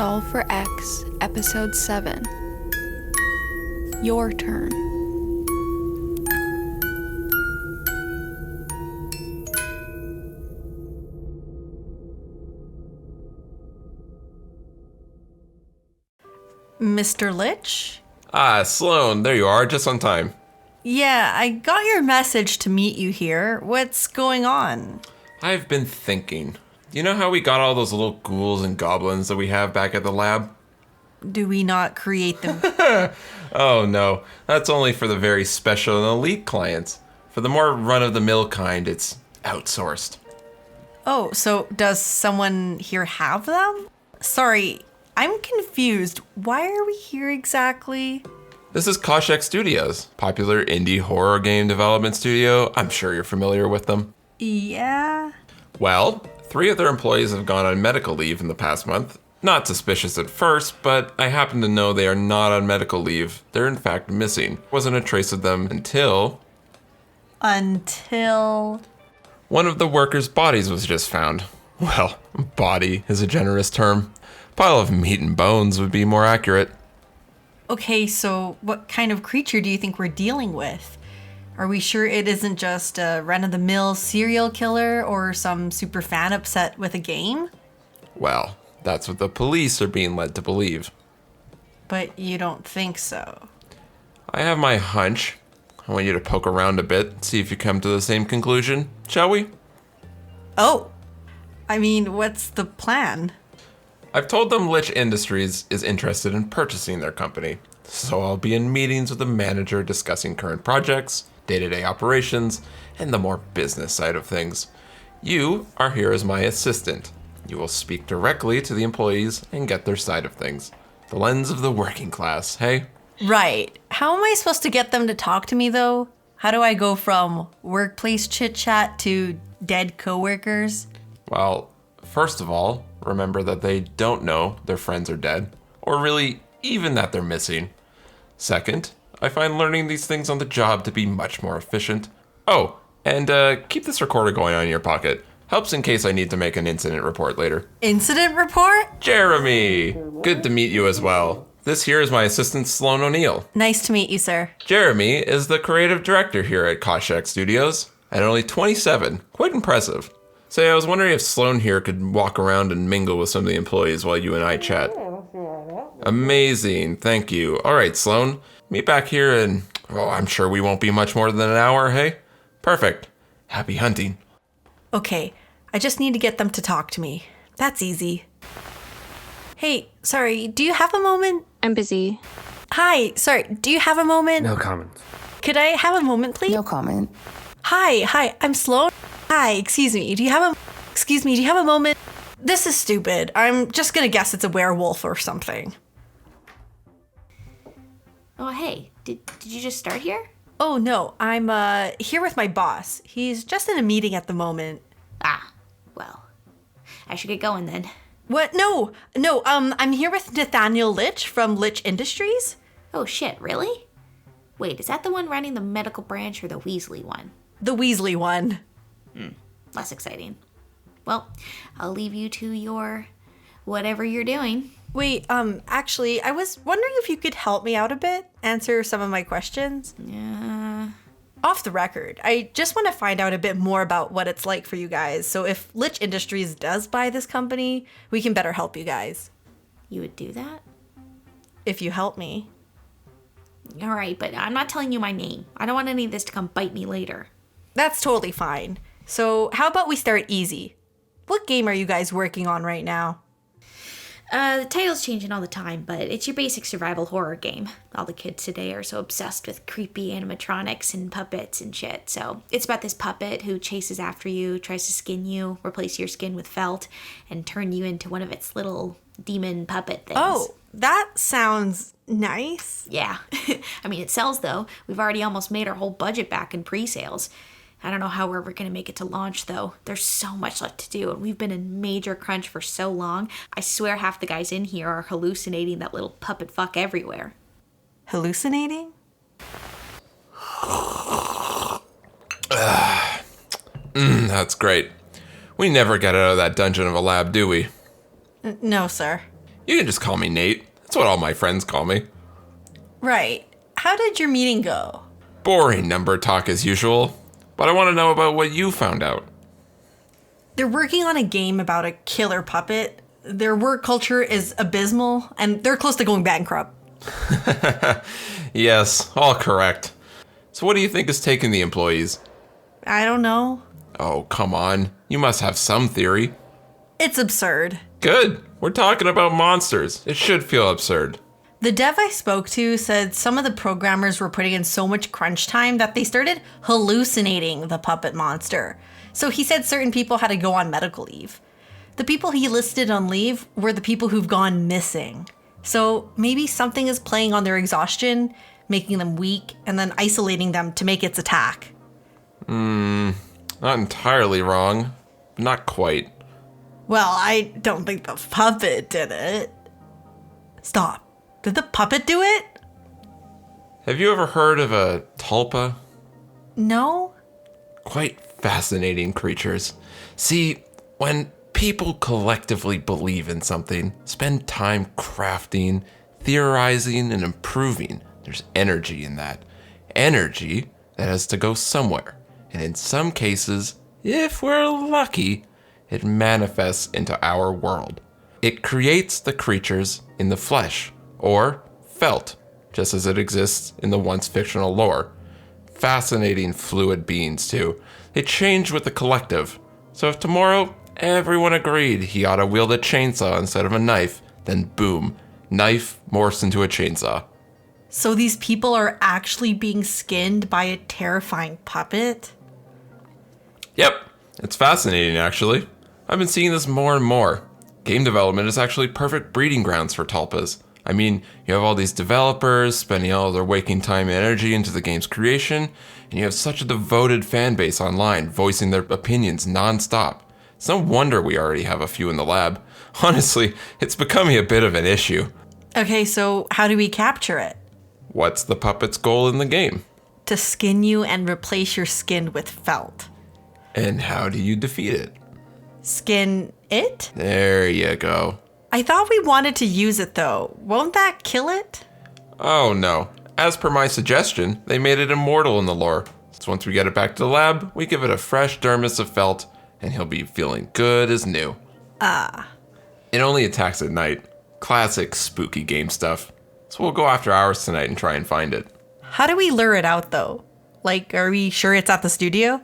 Solve for X, Episode 7. Your turn. Mr. Lich? Ah, Sloane, there you are, just on time. Yeah, I got your message to meet you here. What's going on? I've been thinking. You know how we got all those little ghouls and goblins that we have back at the lab? Do we not create them? Oh no, that's only for the very special and elite clients. For the more run-of-the-mill kind, it's outsourced. Oh, so does someone here have them? Sorry, I'm confused. Why are we here exactly? This is Koshek Studios, popular indie horror game development studio. I'm sure you're familiar with them. Yeah? Well, 3 of their employees have gone on medical leave in the past month. Not suspicious at first, but I happen to know they are not on medical leave. They're in fact missing. Wasn't a trace of them until... one of the workers' bodies was just found. Well, body is a generous term. Pile of meat and bones would be more accurate. Okay, so what kind of creature do you think we're dealing with? Are we sure it isn't just a run-of-the-mill serial killer or some super fan upset with a game? Well, that's what the police are being led to believe. But you don't think so? I have my hunch. I want you to poke around a bit, see if you come to the same conclusion, shall we? Oh, I mean, what's the plan? I've told them Lich Industries is interested in purchasing their company, so I'll be in meetings with the manager discussing current projects, day-to-day operations, and the more business side of things. You are here as my assistant. You will speak directly to the employees and get their side of things. The lens of the working class, hey? Right. How am I supposed to get them to talk to me, though? How do I go from workplace chit-chat to dead coworkers? Well, first of all, remember that they don't know their friends are dead, or really, even that they're missing. Second, I find learning these things on the job to be much more efficient. Oh, and keep this recorder going on in your pocket. Helps in case I need to make an incident report later. Incident report? Jeremy! Good to meet you as well. This here is my assistant, Sloane O'Neill. Nice to meet you, sir. Jeremy is the creative director here at Koshek Studios, and only 27. Quite impressive. Say, I was wondering if Sloane here could walk around and mingle with some of the employees while you and I chat. Amazing, thank you. All right, Sloane, meet back here in, I'm sure we won't be much more than an hour, hey? Perfect. Happy hunting. Okay, I just need to get them to talk to me. That's easy. Hey, sorry, do you have a moment? I'm busy. Hi, sorry, do you have a moment? No comment. Could I have a moment, please? No comment. Hi, I'm Sloane. Hi, excuse me, do you have a moment? This is stupid. I'm just gonna guess it's a werewolf or something. Oh, hey, did you just start here? Oh, no, I'm here with my boss. He's just in a meeting at the moment. Ah, well, I should get going then. What? No, I'm here with Nathanial Lich from Lich Industries. Oh shit, really? Wait, is that the one running the medical branch or the Weasley one? The Weasley one. Less exciting. Well, I'll leave you to your whatever you're doing. Wait, actually, I was wondering if you could help me out a bit, answer some of my questions. Off the record, I just want to find out a bit more about what it's like for you guys, so if Lich Industries does buy this company, we can better help you guys. You would do that? If you help me. All right, but I'm not telling you my name. I don't want any of this to come bite me later. That's totally fine. So how about we start easy? What game are you guys working on right now? The title's changing all the time, but it's your basic survival horror game. All the kids today are so obsessed with creepy animatronics and puppets and shit. So it's about this puppet who chases after you, tries to skin you, replace your skin with felt, and turn you into one of its little demon puppet things. Oh, that sounds nice. Yeah. I mean, it sells, though. We've already almost made our whole budget back in pre-sales. I don't know how we're ever going to make it to launch, though. There's so much left to do, and we've been in major crunch for so long. I swear half the guys in here are hallucinating that little puppet fuck everywhere. Hallucinating? That's great. We never get out of that dungeon of a lab, do we? No, sir. You can just call me Nate. That's what all my friends call me. Right. How did your meeting go? Boring number talk as usual. But I want to know about what you found out. They're working on a game about a killer puppet. Their work culture is abysmal, and they're close to going bankrupt. Yes, all correct. So what do you think is taking the employees? I don't know. Oh, come on. You must have some theory. It's absurd. Good. We're talking about monsters. It should feel absurd. The dev I spoke to said some of the programmers were putting in so much crunch time that they started hallucinating the puppet monster. So he said certain people had to go on medical leave. The people he listed on leave were the people who've gone missing. So maybe something is playing on their exhaustion, making them weak, and then isolating them to make its attack. Not entirely wrong. Not quite. Well, I don't think the puppet did it. Stop. Did the puppet do it? Have you ever heard of a tulpa? No? Quite fascinating creatures. See, when people collectively believe in something, spend time crafting, theorizing, and improving, there's energy in that. Energy that has to go somewhere. And in some cases, if we're lucky, it manifests into our world. It creates the creatures in the flesh, or felt, just as it exists in the once fictional lore. Fascinating fluid beings, too. They change with the collective. So if tomorrow everyone agreed he ought to wield a chainsaw instead of a knife, then boom, knife morphs into a chainsaw. So these people are actually being skinned by a terrifying puppet? Yep, it's fascinating actually. I've been seeing this more and more. Game development is actually perfect breeding grounds for tulpas. I mean, you have all these developers spending all their waking time and energy into the game's creation, and you have such a devoted fan base online voicing their opinions non-stop. It's no wonder we already have a few in the lab. Honestly, it's becoming a bit of an issue. Okay, so how do we capture it? What's the puppet's goal in the game? To skin you and replace your skin with felt. And how do you defeat it? Skin it? There you go. I thought we wanted to use it though. Won't that kill it? Oh no. As per my suggestion, they made it immortal in the lore. So once we get it back to the lab, we give it a fresh dermis of felt, and he'll be feeling good as new. It only attacks at night. Classic spooky game stuff. So we'll go after hours tonight and try and find it. How do we lure it out though? Like, are we sure it's at the studio?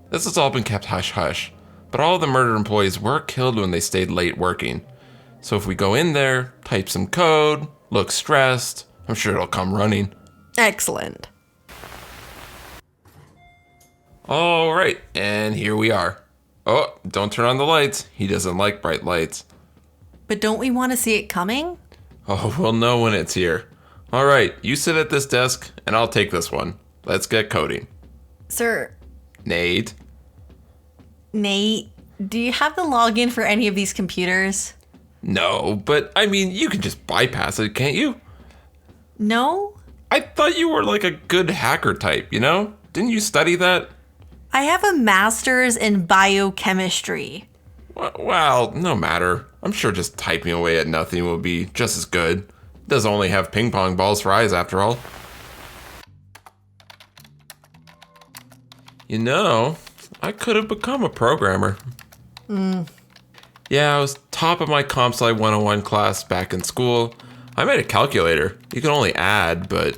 This has all been kept hush-hush, but all of the murdered employees were killed when they stayed late working. So if we go in there, type some code, look stressed, I'm sure it'll come running. Excellent. All right, and here we are. Oh, don't turn on the lights. He doesn't like bright lights. But don't we want to see it coming? Oh, we'll know when it's here. All right, you sit at this desk, and I'll take this one. Let's get coding. Sir, Nate? Nate, do you have the login for any of these computers? No, but I mean, you can just bypass it, can't you? No? I thought you were like a good hacker type, you know? Didn't you study that? I have a master's in biochemistry. Well, no matter. I'm sure just typing away at nothing will be just as good. It does only have ping pong balls for eyes after all. You know, I could have become a programmer. Yeah, I was top of my Comp Sci 101 class back in school. I made a calculator. You can only add, but...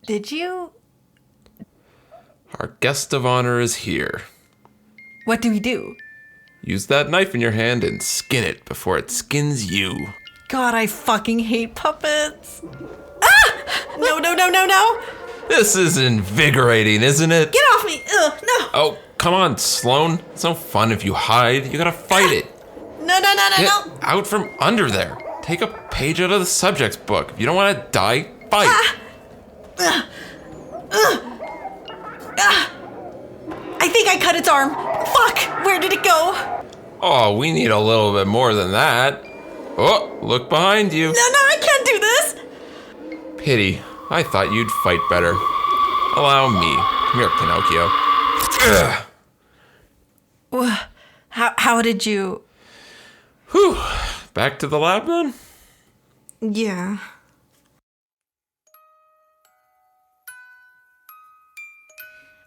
Did you? Our guest of honor is here. What do we do? Use that knife in your hand and skin it before it skins you. God, I fucking hate puppets. Ah! No, no, no, no, no! This is invigorating, isn't it? Get off me! Ugh, no! Oh, come on, Sloane. It's no fun if you hide. You gotta fight it. No, no, no, no, Get no! out from under there. Take a page out of the subject's book. If you don't want to die, fight. I think I cut its arm. Fuck! Where did it go? Oh, we need a little bit more than that. Oh, look behind you. No, no, I can't do this! Pity. I thought you'd fight better. Allow me. Come here, Pinocchio. Ugh. How did you... Whew. Back to the lab then? Yeah.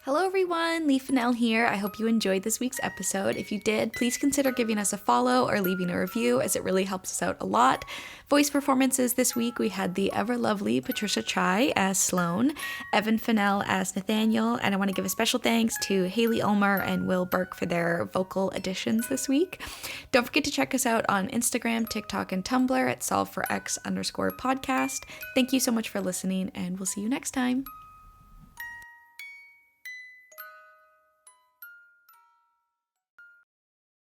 Hello everyone, Funnell here. I hope you enjoyed this week's episode. If you did, please consider giving us a follow or leaving a review, as it really helps us out a lot. Voice performances this week, we had the ever lovely Patricia as Sloane, Evan Funnell as Nathaniel, and I want to give a special thanks to Hailee, Ulmer, and Burke for their vocal additions this week. Don't forget to check us out on Instagram, TikTok, and Tumblr at solveforx_podcast. Thank you so much for listening, and we'll see you next time.